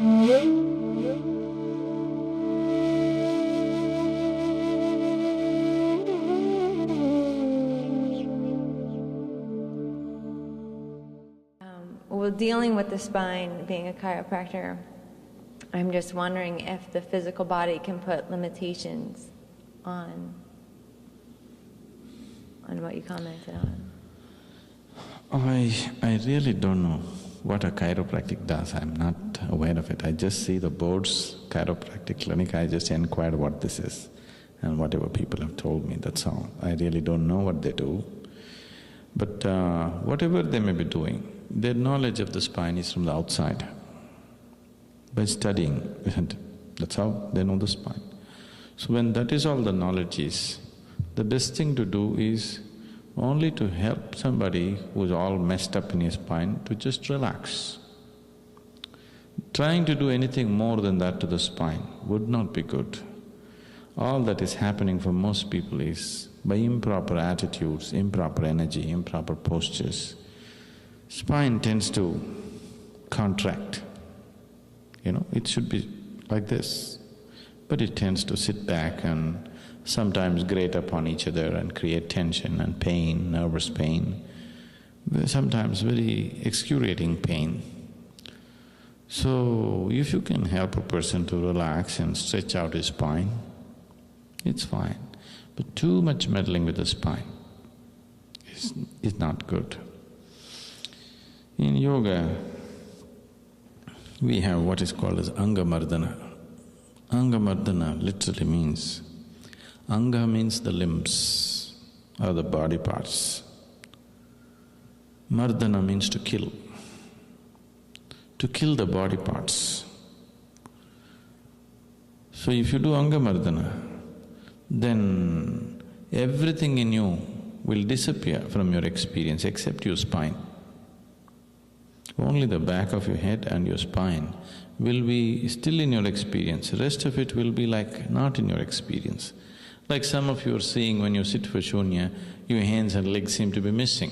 Well, dealing with the spine, being a chiropractor, I'm just wondering if the physical body can put limitations on what you commented on. I really don't know what a chiropractic does. I'm not aware of it. I just see the board's chiropractic clinic. I just inquired what this is and whatever people have told me, that's all. I really don't know what they do. But whatever they may be doing, their knowledge of the spine is from the outside, by studying, isn't it? That's how they know the spine. So when that is all the knowledge is, the best thing to do is only to help somebody who's all messed up in his spine to just relax. Trying to do anything more than that to the spine would not be good. All that is happening for most people is by improper attitudes, improper energy, improper postures, spine tends to contract. It should be like this, but it tends to sit back and sometimes grate upon each other and create tension and pain, nervous pain, sometimes very excruciating pain. So, if you can help a person to relax and stretch out his spine, it's fine. But too much meddling with the spine is not good. In yoga, we have what is called as Anga Mardana. Anga Mardana literally means… Anga means the limbs or the body parts. Mardana means to kill the body parts. So if you do Anga Mardana, then everything in you will disappear from your experience except your spine. Only the back of your head and your spine will be still in your experience, rest of it will be like not in your experience. Like some of you are seeing when you sit for shunya, your hands and legs seem to be missing.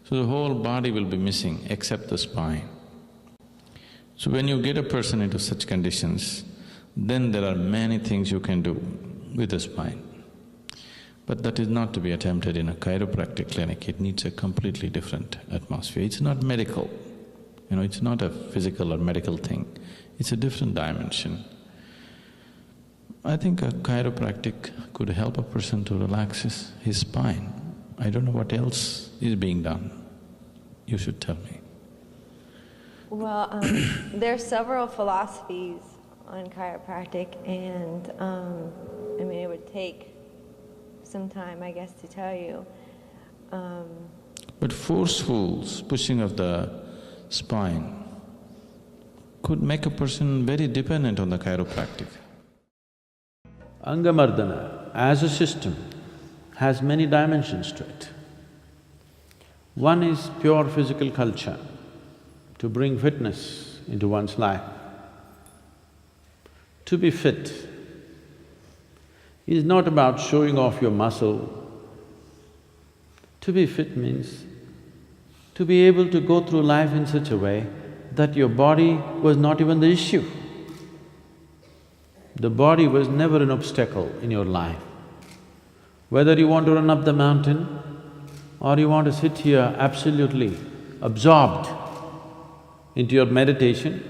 So the whole body will be missing except the spine. So when you get a person into such conditions, then there are many things you can do with the spine. But that is not to be attempted in a chiropractic clinic, it needs a completely different atmosphere. It's not medical, it's not a physical or medical thing, it's a different dimension. I think a chiropractic could help a person to relax his spine. I don't know what else is being done. You should tell me. Well, there are several philosophies on chiropractic, and it would take some time, I guess, to tell you. But forceful pushing of the spine could make a person very dependent on the chiropractic. Anga Mardana as a system has many dimensions to it. One is pure physical culture, to bring fitness into one's life. To be fit is not about showing off your muscle. To be fit means to be able to go through life in such a way that your body was not even the issue. The body was never an obstacle in your life. Whether you want to run up the mountain or you want to sit here absolutely absorbed into your meditation,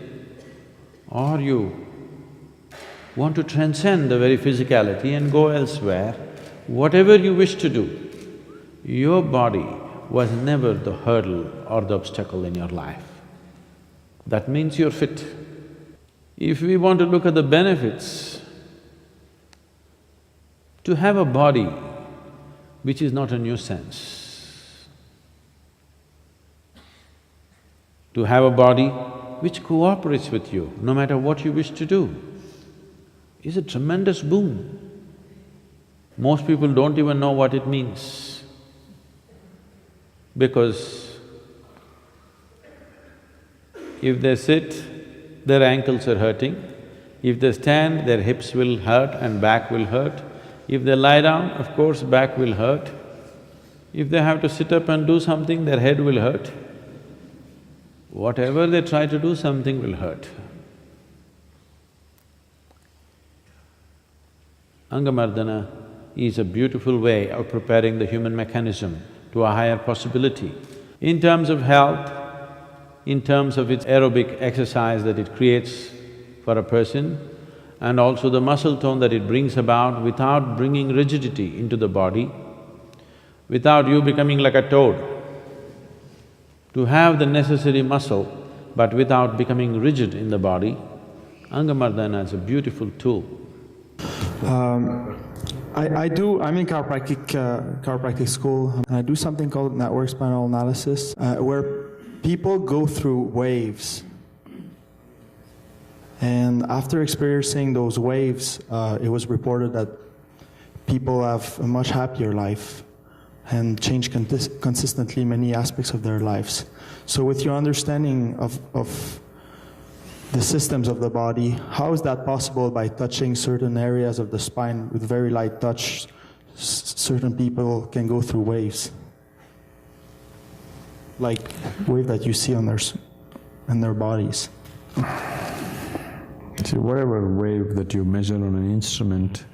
or you want to transcend the very physicality and go elsewhere, whatever you wish to do, your body was never the hurdle or the obstacle in your life. That means you're fit. If we want to look at the benefits, to have a body which is not a nuisance, to have a body which cooperates with you no matter what you wish to do, is a tremendous boon. Most people don't even know what it means, because if they sit, their ankles are hurting. If they stand, their hips will hurt and back will hurt. If they lie down, of course, back will hurt. If they have to sit up and do something, their head will hurt. Whatever they try to do, something will hurt. Angamardana is a beautiful way of preparing the human mechanism to a higher possibility. In terms of health, in terms of its aerobic exercise that it creates for a person, and also the muscle tone that it brings about without bringing rigidity into the body, without you becoming like a toad. To have the necessary muscle but without becoming rigid in the body, Angamardana is a beautiful tool. I'm in chiropractic school, and I do something called network spinal analysis, where people go through waves. And after experiencing those waves, it was reported that people have a much happier life and change consistently many aspects of their lives. So with your understanding of the systems of the body, how is that possible by touching certain areas of the spine with very light touch? Certain people can go through waves, like wave that you see on their bodies. See, whatever wave that you measure on an instrument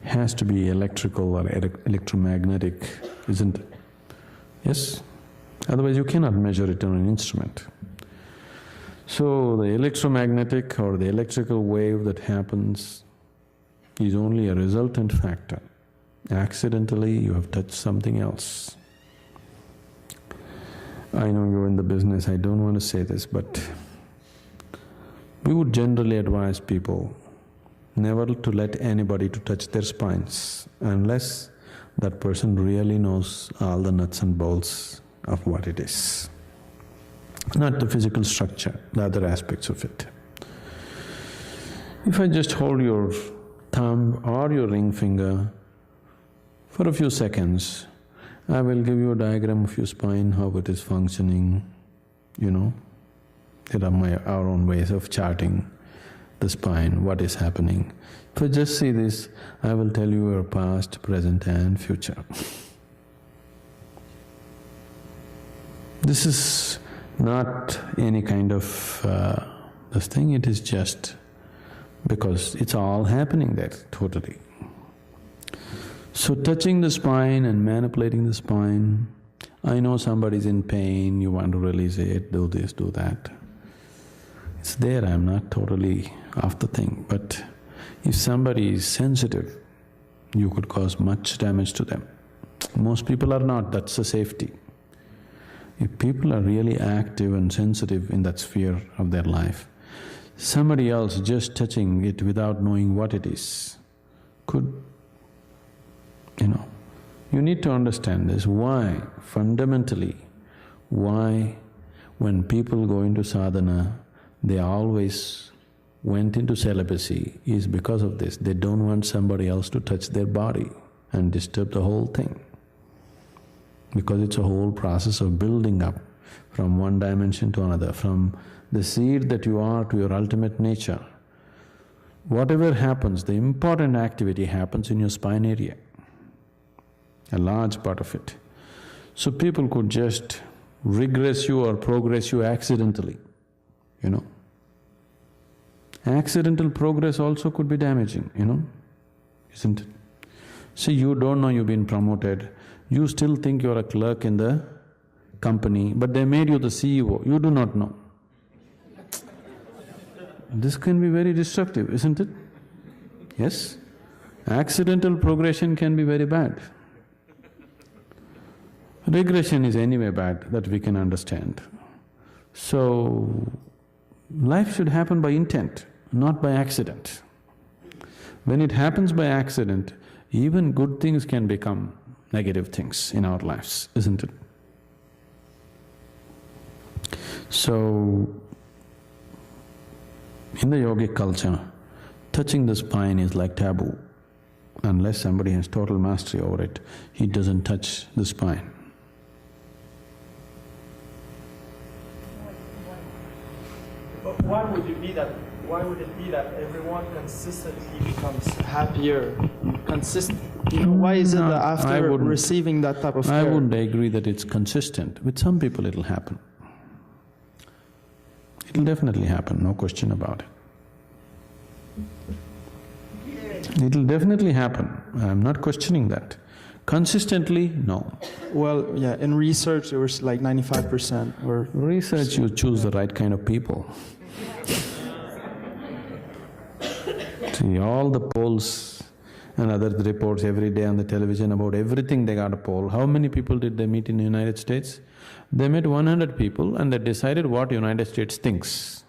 has to be electrical or electromagnetic, isn't it? Yes? Otherwise you cannot measure it on an instrument. So the electromagnetic or the electrical wave that happens is only a resultant factor. Accidentally you have touched something else. I know you're in the business, I don't want to say this, but we would generally advise people never to let anybody to touch their spines unless that person really knows all the nuts and bolts of what it is. Not the physical structure, the other aspects of it. If I just hold your thumb or your ring finger for a few seconds, I will give you a diagram of your spine, how it is functioning, you know. There are our own ways of charting the spine, what is happening. If I just see this, I will tell you your past, present and future. This is not any kind of this thing, it is just because it's all happening there totally. So touching the spine and manipulating the spine, I know somebody's in pain, you want to release it, do this, do that. It's there, I'm not totally off the thing, but if somebody is sensitive, you could cause much damage to them. Most people are not, that's the safety. If people are really active and sensitive in that sphere of their life, somebody else just touching it without knowing what it is could, you need to understand this, why, fundamentally, why when people go into sadhana, they always went into celibacy is because of this. They don't want somebody else to touch their body and disturb the whole thing. Because it's a whole process of building up from one dimension to another, from the seed that you are to your ultimate nature. Whatever happens, the important activity happens in your spine area, a large part of it. So people could just regress you or progress you accidentally, Accidental progress also could be damaging, isn't it? See, you don't know you've been promoted, you still think you're a clerk in the company, but they made you the CEO, you do not know. This can be very destructive, isn't it? Yes? Accidental progression can be very bad. Regression is anyway bad, that we can understand. So, life should happen by intent, not by accident. When it happens by accident, even good things can become negative things in our lives, isn't it? So, in the yogic culture, touching the spine is like taboo. Unless somebody has total mastery over it, he doesn't touch the spine. But why would it be that everyone consistently becomes happier? Why is it that after receiving that type of care… I wouldn't agree that it's consistent. With some people it'll happen. It'll definitely happen, no question about it. It'll definitely happen, I'm not questioning that. Consistently, no. Well, yeah, in research it was like 95% or… Research, you choose the right kind of people. See, all the polls and other reports every day on the television about everything they got a poll. How many people did they meet in the United States? They met 100 people and they decided what United States thinks,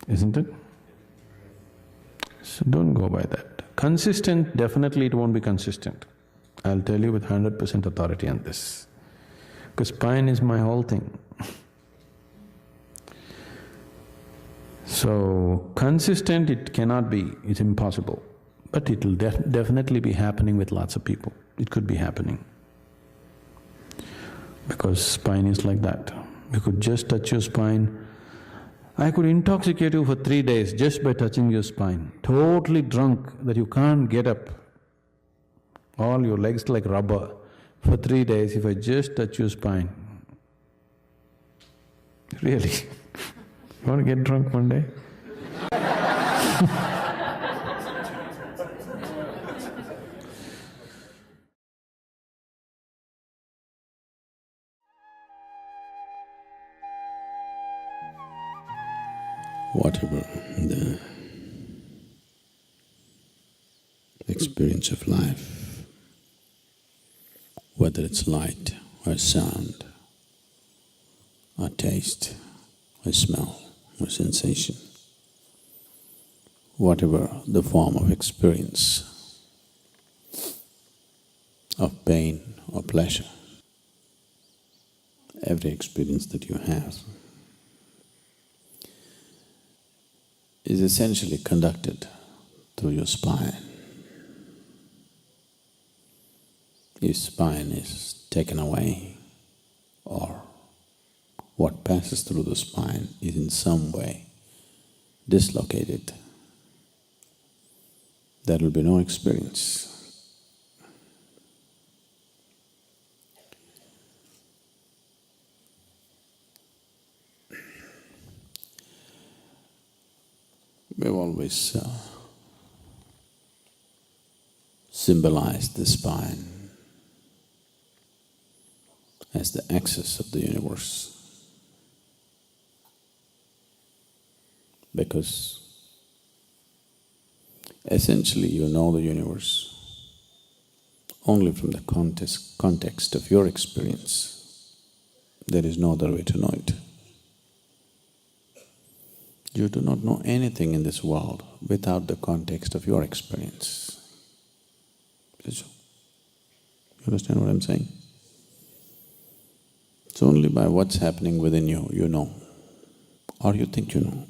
isn't it? So don't go by that. Consistent, definitely it won't be consistent. I'll tell you with 100% authority on this, because spine is my whole thing. So, consistent it cannot be, it's impossible. But it'll definitely be happening with lots of people. It could be happening. Because spine is like that. You could just touch your spine. I could intoxicate you for 3 days just by touching your spine. Totally drunk that you can't get up. All your legs like rubber. For 3 days if I just touch your spine. Really? You want to get drunk one day? Whatever the experience of life, whether it's light or sound or taste or smell or sensation, whatever the form of experience of pain or pleasure, every experience that you have is essentially conducted through your spine. If spine is taken away, or what passes through the spine is in some way dislocated, there will be no experience. We've always symbolized the spine as the axis of the universe, because essentially you know the universe only from the context of your experience. There is no other way to know it. You do not know anything in this world without the context of your experience. You understand what I'm saying? It's only by what's happening within you, you know, or you think you know.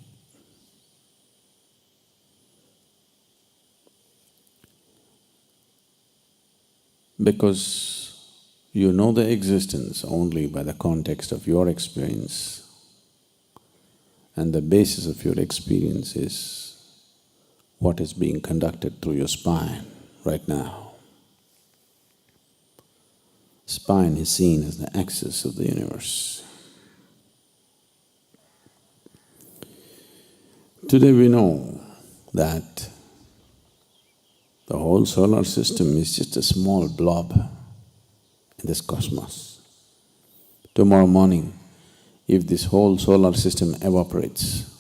Because you know the existence only by the context of your experience, and the basis of your experience is what is being conducted through your spine right now. Spine is seen as the axis of the universe. Today we know that the whole solar system is just a small blob in this cosmos. Tomorrow morning, if this whole solar system evaporates,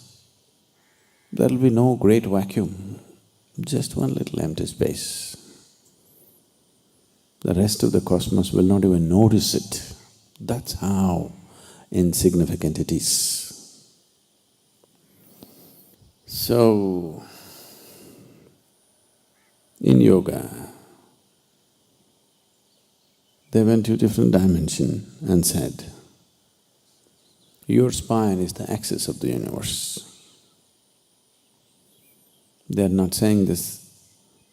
there will be no great vacuum, just one little empty space. The rest of the cosmos will not even notice it. That's how insignificant it is. So, in yoga, they went to a different dimension and said, your spine is the axis of the universe. They are not saying this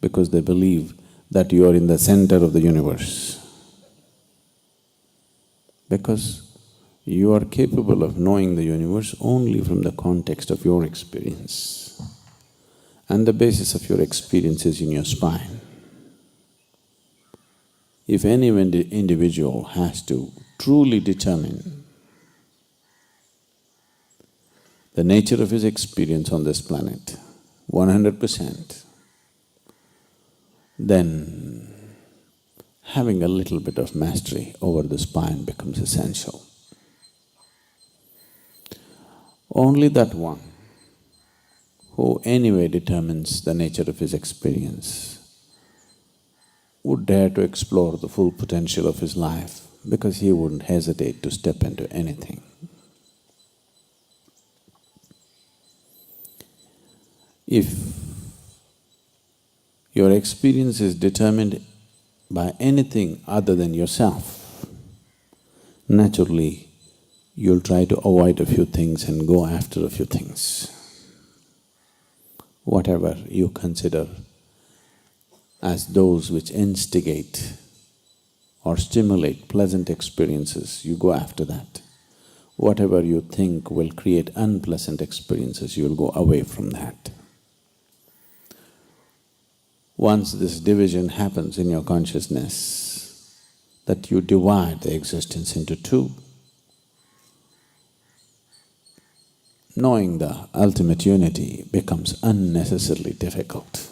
because they believe that you are in the center of the universe. Because you are capable of knowing the universe only from the context of your experience. And the basis of your experience is in your spine. If any individual has to truly determine the nature of his experience on this planet, 100%, then having a little bit of mastery over the spine becomes essential. Only that one who anyway determines the nature of his experience would dare to explore the full potential of his life, because he wouldn't hesitate to step into anything. If your experience is determined by anything other than yourself, naturally you'll try to avoid a few things and go after a few things. Whatever you consider as those which instigate or stimulate pleasant experiences, you go after that. Whatever you think will create unpleasant experiences, you'll go away from that. Once this division happens in your consciousness, that you divide the existence into two, knowing the ultimate unity becomes unnecessarily difficult.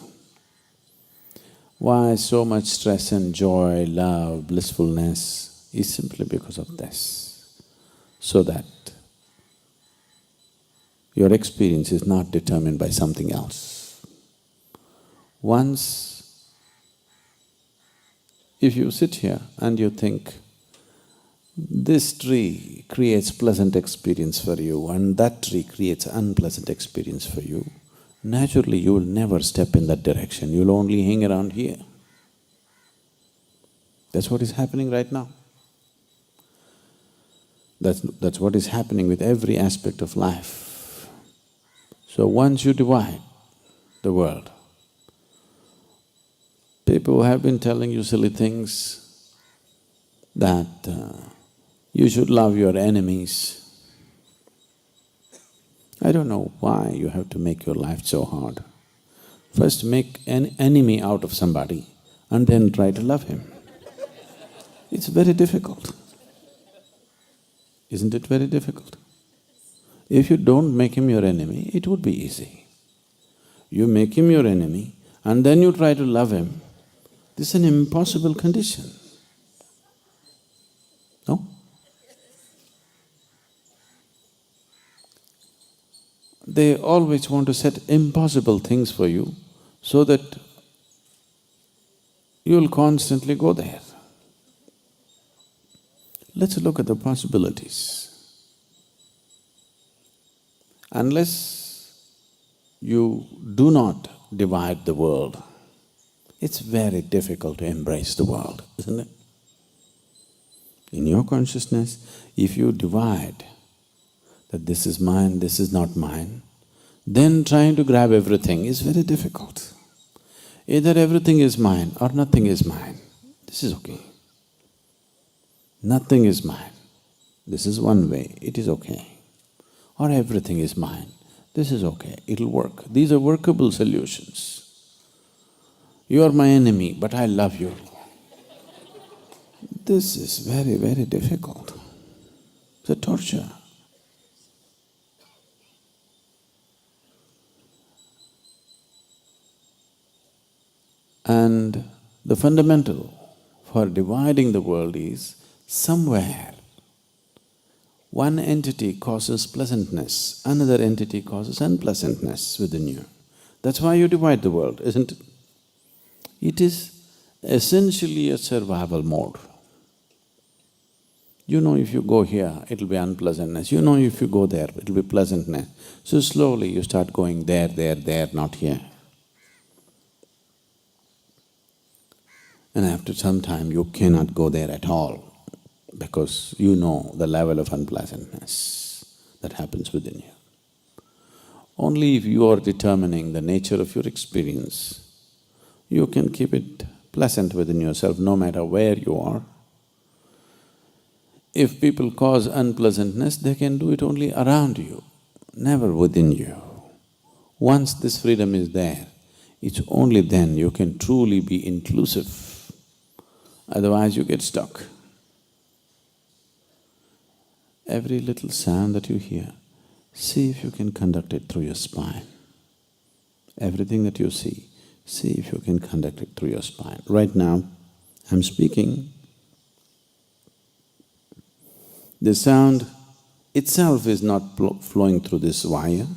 Why so much stress and joy, love, blissfulness is simply because of this, so that your experience is not determined by something else. Once, if you sit here and you think, this tree creates pleasant experience for you and that tree creates unpleasant experience for you, naturally you will never step in that direction, you'll only hang around here. That's what is happening right now. That's what is happening with every aspect of life. So once you divide the world, people have been telling you silly things that you should love your enemies. I don't know why you have to make your life so hard. First make an enemy out of somebody and then try to love him. It's very difficult. Isn't it very difficult? If you don't make him your enemy, it would be easy. You make him your enemy and then you try to love him, this is an impossible condition. No? They always want to set impossible things for you so that you'll constantly go there. Let's look at the possibilities. Unless you do not divide the world, it's very difficult to embrace the world, isn't it? In your consciousness, if you divide that this is mine, this is not mine, then trying to grab everything is very difficult. Either everything is mine or nothing is mine, this is okay. Nothing is mine, this is one way, it is okay. Or everything is mine, this is okay, it'll work. These are workable solutions. You are my enemy, but I love you. This is very, very difficult. It's a torture. And the fundamental for dividing the world is somewhere one entity causes pleasantness, another entity causes unpleasantness within you. That's why you divide the world, isn't it? It is essentially a survival mode. You know if you go here, it'll be unpleasantness. You know if you go there, it'll be pleasantness. So slowly you start going there, not here. And after some time you cannot go there at all because you know the level of unpleasantness that happens within you. Only if you are determining the nature of your experience, you can keep it pleasant within yourself no matter where you are. If people cause unpleasantness, they can do it only around you, never within you. Once this freedom is there, it's only then you can truly be inclusive, otherwise you get stuck. Every little sound that you hear, see if you can conduct it through your spine. Everything that you see see if you can conduct it through your spine. Right now, I'm speaking. The sound itself is not flowing through this wire,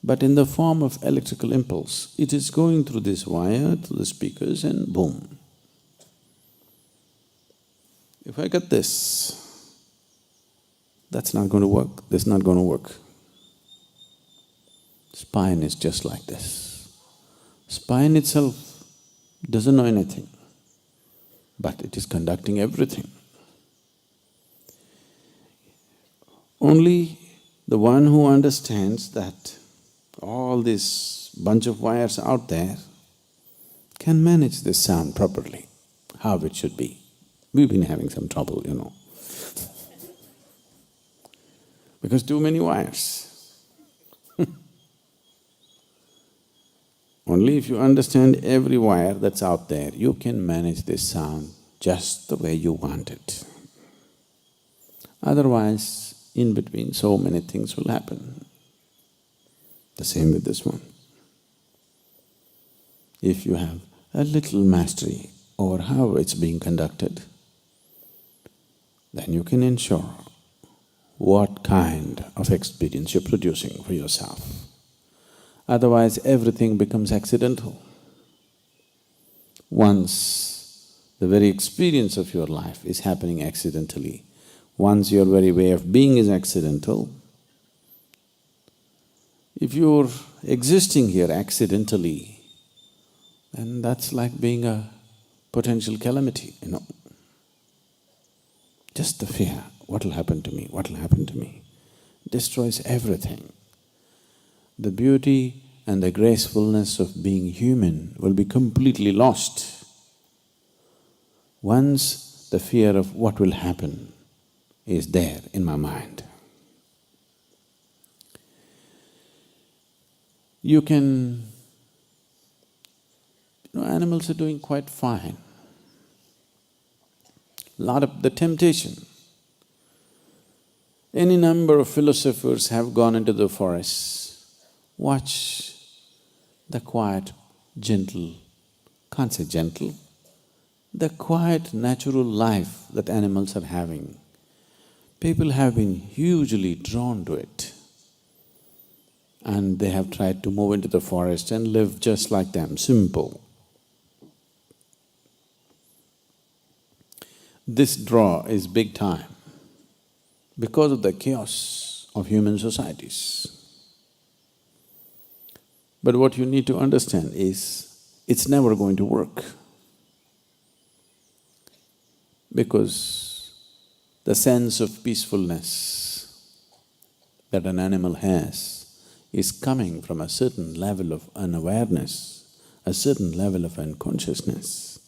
but in the form of electrical impulse, it is going through this wire, through the speakers, and boom. If I get this, that's not going to work, this is not going to work. Spine is just like this. Spine itself doesn't know anything, but it is conducting everything. Only the one who understands that all this bunch of wires out there can manage this sound properly, how it should be. We've been having some trouble, you know, because too many wires. Only if you understand every wire that's out there, you can manage this sound just the way you want it. Otherwise, in between, so many things will happen. The same with this one. If you have a little mastery over how it's being conducted, then you can ensure what kind of experience you're producing for yourself. Otherwise, everything becomes accidental. Once the very experience of your life is happening accidentally, once your very way of being is accidental, if you're existing here accidentally, then that's like being a potential calamity, you know. Just the fear, what'll happen to me, what'll happen to me, destroys everything. The beauty and the gracefulness of being human will be completely lost once the fear of what will happen is there in my mind. You can… animals are doing quite fine. Lot of the temptation. Any number of philosophers have gone into the forests. Watch the quiet, gentle, can't say gentle, the quiet natural life that animals are having. People have been hugely drawn to it, and they have tried to move into the forest and live just like them, simple. This draw is big time because of the chaos of human societies. But what you need to understand is, it's never going to work, because the sense of peacefulness that an animal has is coming from a certain level of unawareness, a certain level of unconsciousness.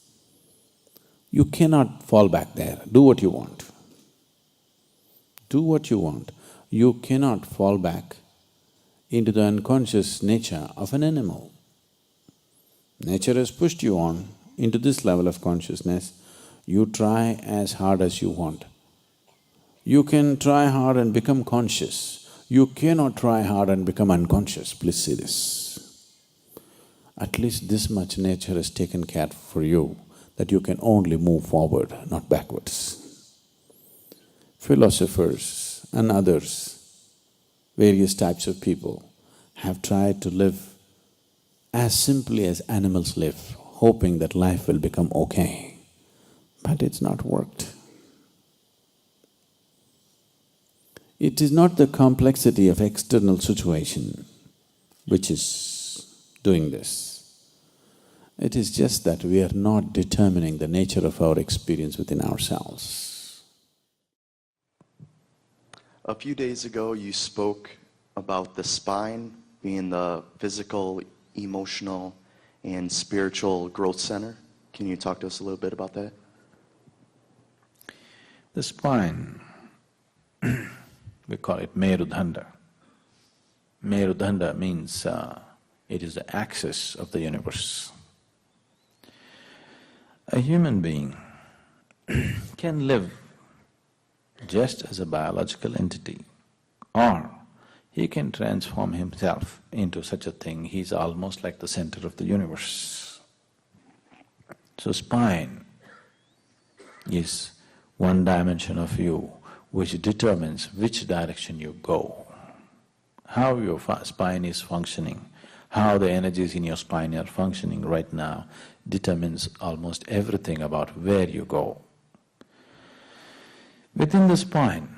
You cannot fall back there, do what you want. Do what you want. You cannot fall back into the unconscious nature of an animal. Nature has pushed you on into this level of consciousness, you try as hard as you want. You can try hard and become conscious, you cannot try hard and become unconscious, please see this. At least this much nature has taken care for you, that you can only move forward, not backwards. Philosophers and others, various types of people have tried to live as simply as animals live, hoping that life will become okay, but it's not worked. It is not the complexity of external situation which is doing this. It is just that we are not determining the nature of our experience within ourselves. A few days ago, you spoke about the spine being the physical, emotional, and spiritual growth center. Can you talk to us a little bit about that? The spine, we call it Merudhanda. Merudhanda means it is the axis of the universe. A human being can live just as a biological entity, or he can transform himself into such a thing, he's almost like the center of the universe. So spine is one dimension of you which determines which direction you go. How your spine is functioning, how the energies in your spine are functioning right now determines almost everything about where you go. Within the spine,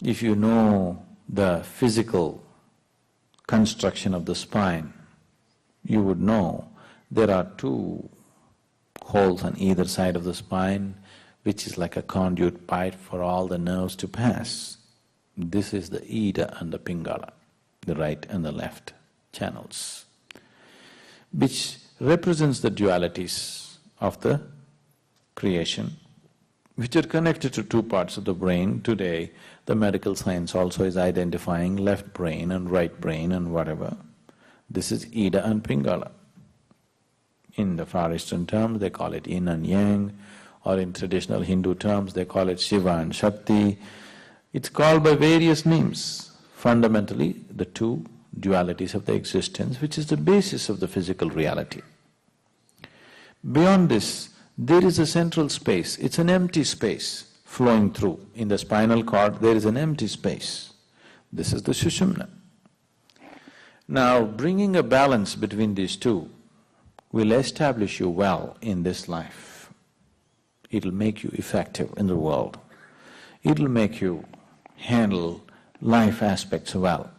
if you know the physical construction of the spine, you would know there are two holes on either side of the spine, which is like a conduit pipe for all the nerves to pass. This is the Ida and the Pingala, the right and the left channels, which represents the dualities of the creation, which are connected to two parts of the brain. Today, the medical science also is identifying left brain and right brain and whatever. This is Ida and Pingala. In the Far Eastern terms, they call it Yin and Yang, or in traditional Hindu terms, they call it Shiva and Shakti. It's called by various names. Fundamentally, the two dualities of the existence, which is the basis of the physical reality. Beyond this, there is a central space, it's an empty space flowing through. In the spinal cord, there is an empty space. This is the Sushumna. Now, bringing a balance between these two will establish you well in this life. It'll make you effective in the world. It'll make you handle life aspects well.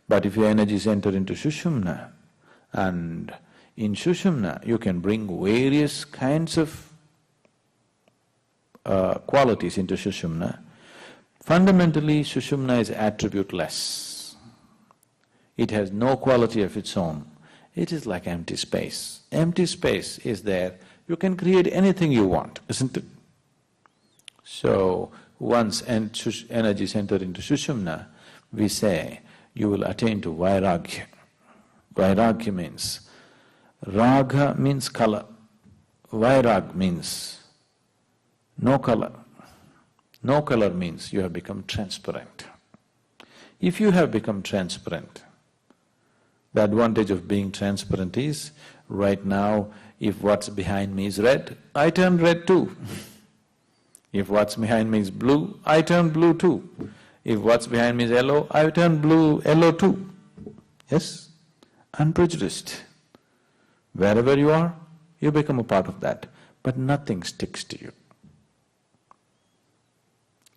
But if your energies enter into Sushumna, and in Sushumna you can bring various kinds of qualities into Sushumna. Fundamentally, Sushumna is attributeless. It has no quality of its own. It is like empty space. Empty space is there, you can create anything you want, isn't it? So, once energies enter into Sushumna, we say, you will attain to Vairagya. Vairagya means, Raga means color, Vairag means no color. No color means you have become transparent. If you have become transparent, the advantage of being transparent is, right now, if what's behind me is red, I turn red too. If what's behind me is blue, I turn blue too. If what's behind me is yellow, I turn yellow too. Yes? Unprejudiced. Wherever you are, you become a part of that, but nothing sticks to you.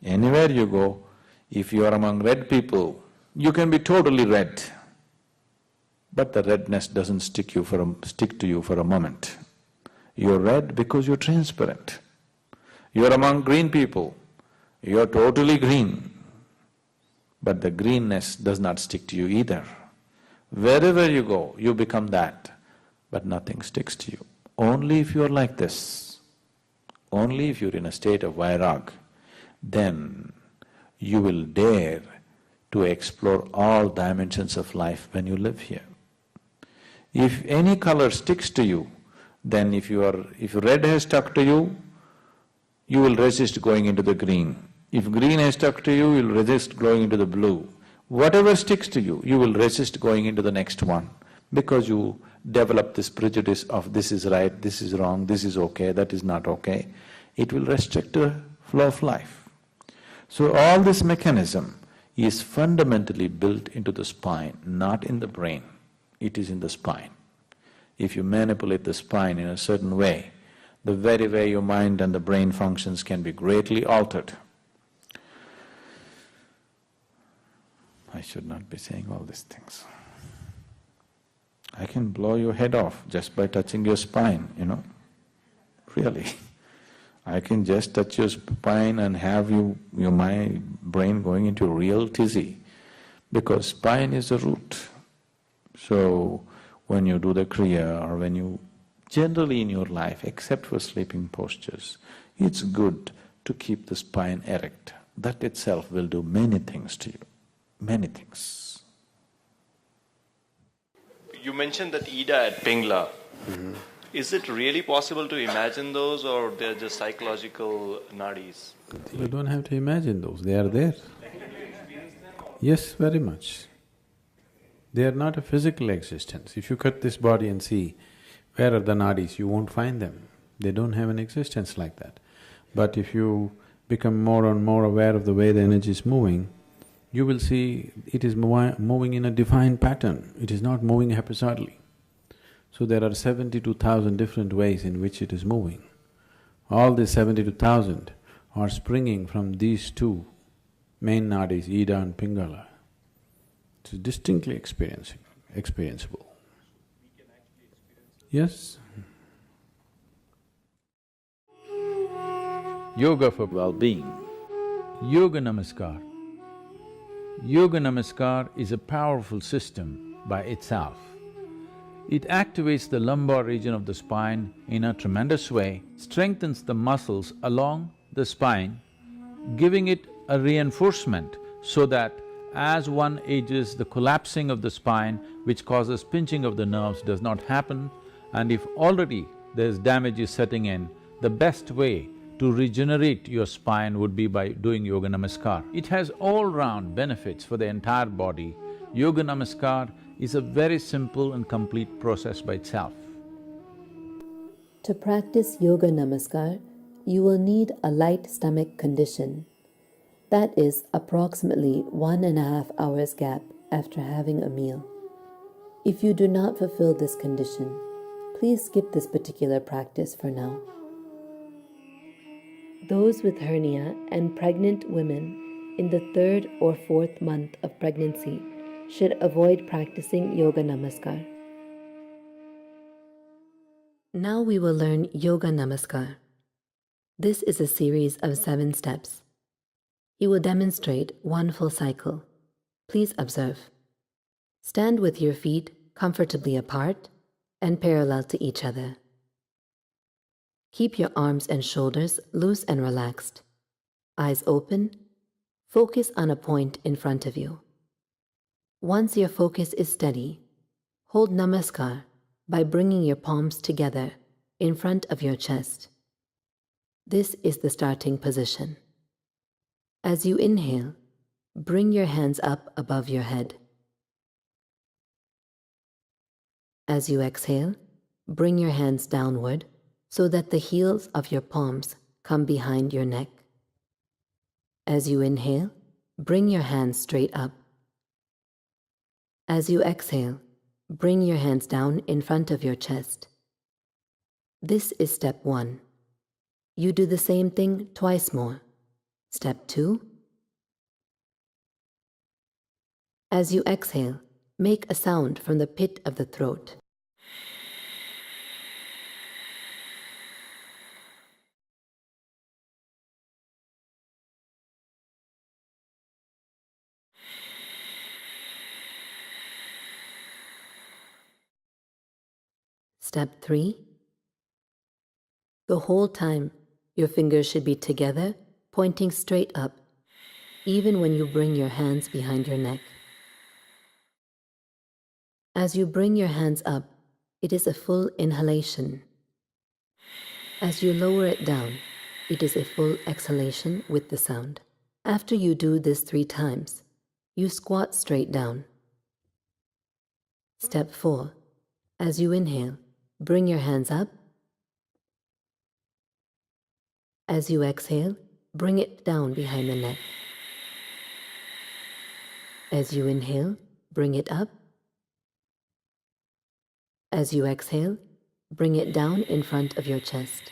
Anywhere you go, if you are among red people, you can be totally red, but the redness doesn't stick to you for a moment. You're red because you're transparent. You're among green people, you're totally green, but the greenness does not stick to you either. Wherever you go, you become that, but nothing sticks to you. Only if you're like this, only if you're in a state of Vairag, then you will dare to explore all dimensions of life when you live here. If any color sticks to you, then if red has stuck to you, you will resist going into the green. If green has stuck to you, you'll resist going into the blue. Whatever sticks to you, you will resist going into the next one, because you develop this prejudice of this is right, this is wrong, this is okay, that is not okay. It will restrict the flow of life. So all this mechanism is fundamentally built into the spine, not in the brain. It is in the spine. If you manipulate the spine in a certain way, the very way your mind and the brain functions can be greatly altered. I should not be saying all these things. I can blow your head off just by touching your spine, really. I can just touch your spine and have my brain going into real tizzy, because spine is the root. So, when you do the Kriya or when you… generally in your life, except for sleeping postures, it's good to keep the spine erect. That itself will do many things to you, many things. You mentioned that Ida at Pingla. Mm-hmm. Is it really possible to imagine those, or they're just psychological nadis? You don't have to imagine those, they are there. Yes, very much. They are not a physical existence. If you cut this body and see where are the nadis, you won't find them. They don't have an existence like that. But if you become more and more aware of the way the energy is moving, you will see it is moving in a defined pattern, it is not moving haphazardly. So there are 72,000 different ways in which it is moving. All these 72,000 are springing from these two main nadis, Ida and Pingala. It's distinctly experienceable. Yes? Yoga for well-being. Yoga Namaskar. Yoga Namaskar is a powerful system by itself. It activates the lumbar region of the spine in a tremendous way, strengthens the muscles along the spine, giving it a reinforcement so that as one ages, the collapsing of the spine, which causes pinching of the nerves, does not happen. And if already there's damage is setting in, the best way to regenerate your spine would be by doing Yoga Namaskar. It has all-round benefits for the entire body. Yoga Namaskar is a very simple and complete process by itself. To practice Yoga Namaskar, you will need a light stomach condition. That is approximately 1.5 hours gap after having a meal. If you do not fulfill this condition, please skip this particular practice for now. Those with hernia and pregnant women in the 3rd or 4th month of pregnancy should avoid practicing Yoga Namaskar. Now we will learn Yoga Namaskar. This is a series of 7 steps. He will demonstrate 1 full cycle. Please observe. Stand with your feet comfortably apart and parallel to each other. Keep your arms and shoulders loose and relaxed. Eyes open. Focus on a point in front of you. Once your focus is steady, hold Namaskar by bringing your palms together in front of your chest. This is the starting position. As you inhale, bring your hands up above your head. As you exhale, bring your hands downward so that the heels of your palms come behind your neck. As you inhale, bring your hands straight up. As you exhale, bring your hands down in front of your chest. This is step 1. You do the same thing twice more. Step 2. As you exhale, make a sound from the pit of the throat. Step 3. The whole time, your fingers should be together, pointing straight up, even when you bring your hands behind your neck. As you bring your hands up, it is a full inhalation. As you lower it down, it is a full exhalation with the sound. After you do this 3 times, you squat straight down. Step 4. As you inhale, bring your hands up. As you exhale, bring it down behind the neck. As you inhale, bring it up. As you exhale, bring it down in front of your chest.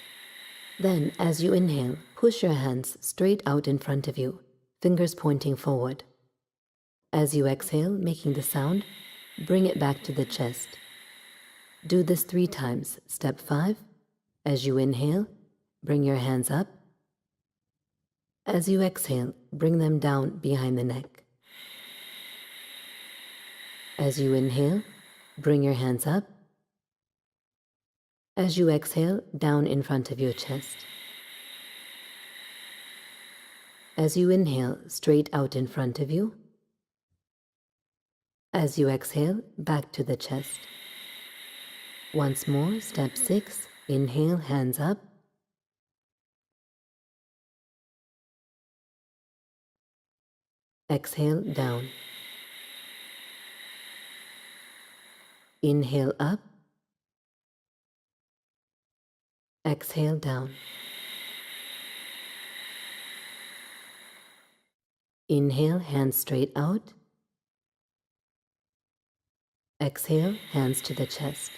Then, as you inhale, push your hands straight out in front of you, fingers pointing forward. As you exhale, making the sound, bring it back to the chest. Do this 3 times. Step 5. As you inhale, bring your hands up. As you exhale, bring them down behind the neck. As you inhale, bring your hands up. As you exhale, down in front of your chest. As you inhale, straight out in front of you. As you exhale, back to the chest. Once more, step 6, inhale, hands up. Exhale, down. Inhale, up. Exhale, down. Inhale, hands straight out. Exhale, hands to the chest.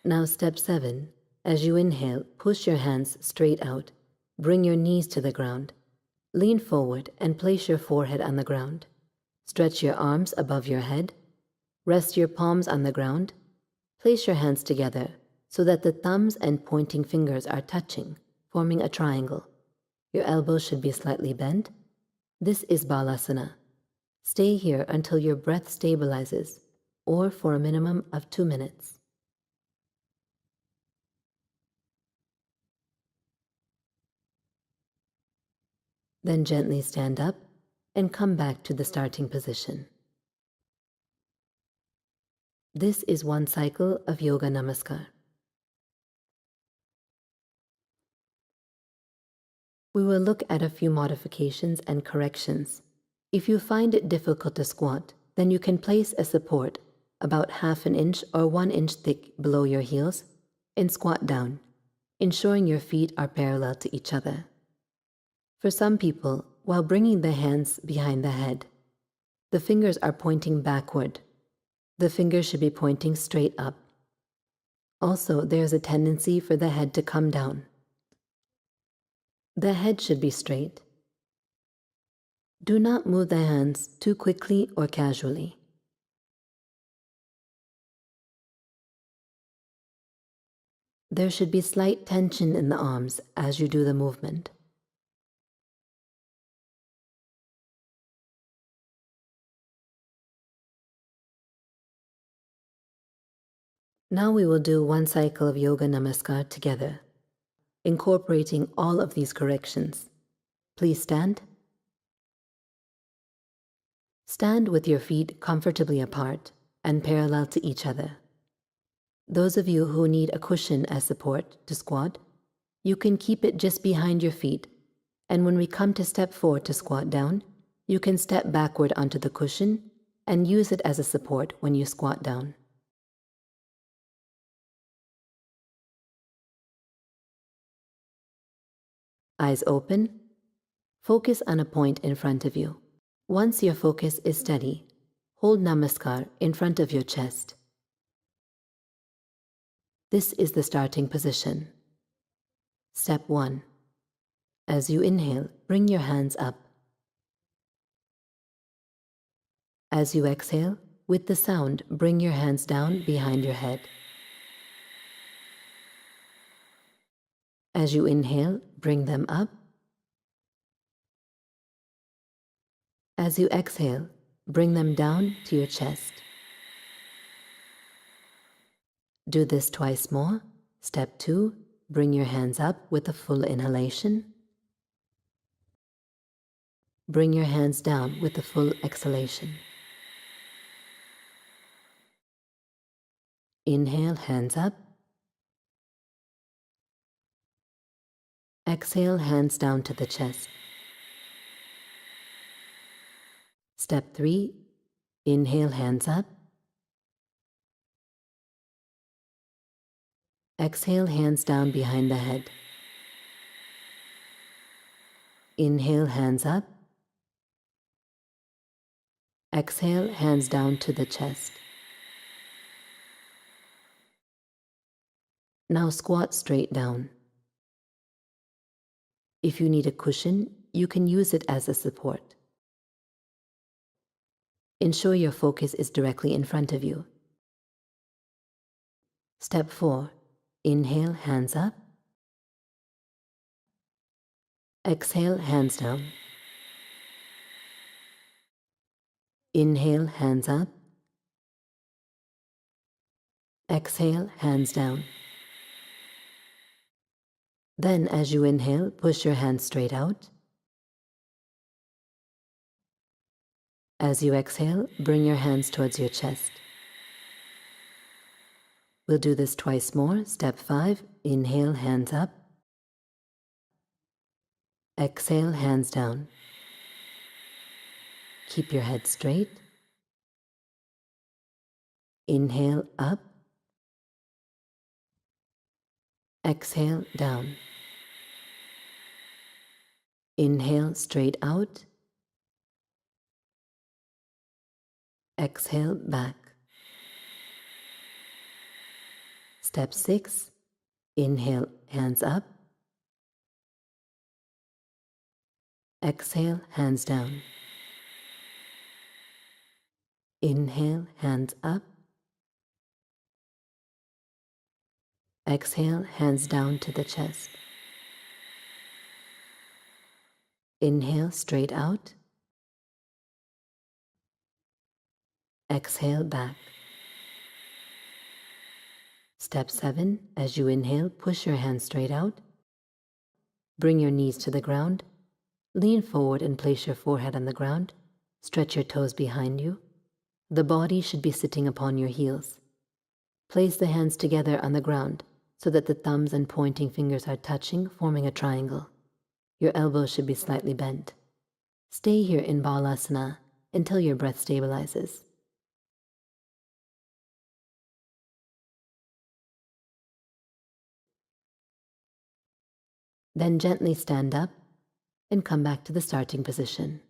Now step 7. As you inhale, push your hands straight out. Bring your knees to the ground. Lean forward and place your forehead on the ground. Stretch your arms above your head. Rest your palms on the ground. Place your hands together so that the thumbs and pointing fingers are touching, forming a triangle. Your elbows should be slightly bent. This is Balasana. Stay here until your breath stabilizes, or for a minimum of 2 minutes. Then gently stand up and come back to the starting position. This is one cycle of Yoga Namaskar. We will look at a few modifications and corrections. If you find it difficult to squat, then you can place a support about 1/2 inch or 1 inch thick below your heels and squat down, ensuring your feet are parallel to each other. For some people, while bringing the hands behind the head, the fingers are pointing backward. The fingers should be pointing straight up. Also, there is a tendency for the head to come down. The head should be straight. Do not move the hands too quickly or casually. There should be slight tension in the arms as you do the movement. Now we will do one cycle of Yoga Namaskar together, incorporating all of these corrections. Please stand. Stand with your feet comfortably apart and parallel to each other. Those of you who need a cushion as support to squat, you can keep it just behind your feet, and when we come to step 4 to squat down, you can step backward onto the cushion and use it as a support when you squat down. Eyes open. Focus on a point in front of you. Once your focus is steady, hold Namaskar in front of your chest. This is the starting position. Step 1. As you inhale, bring your hands up. As you exhale, with the sound, bring your hands down behind your head. As you inhale, bring them up. As you exhale, bring them down to your chest. Do this twice more. Step 2, bring your hands up with a full inhalation. Bring your hands down with a full exhalation. Inhale, hands up. Exhale, hands down to the chest. Step 3, inhale, hands up. Exhale, hands down behind the head. Inhale, hands up. Exhale, hands down to the chest. Now squat straight down. If you need a cushion, you can use it as a support. Ensure your focus is directly in front of you. Step 4. Inhale, hands up. Exhale, hands down. Inhale, hands up. Exhale, hands down. Then, as you inhale, push your hands straight out. As you exhale, bring your hands towards your chest. We'll do this twice more. Step 5, inhale, hands up. Exhale, hands down. Keep your head straight. Inhale up. Exhale down. Inhale straight out. Exhale back. Step 6. Inhale, hands up. Exhale, hands down. Inhale, hands up. Exhale, hands down to the chest. Inhale, straight out. Exhale, back. Step 7. As you inhale, push your hands straight out. Bring your knees to the ground. Lean forward and place your forehead on the ground. Stretch your toes behind you. The body should be sitting upon your heels. Place the hands together on the ground so that the thumbs and pointing fingers are touching, forming a triangle. Your elbows should be slightly bent. Stay here in Balasana until your breath stabilizes. Then gently stand up and come back to the starting position.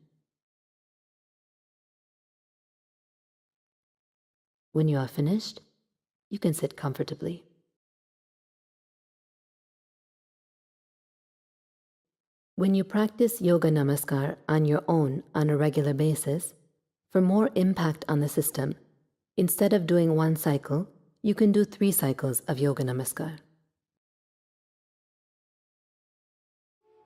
When you are finished, you can sit comfortably. When you practice Yoga Namaskar on your own on a regular basis, for more impact on the system, instead of doing 1 cycle, you can do 3 cycles of Yoga Namaskar.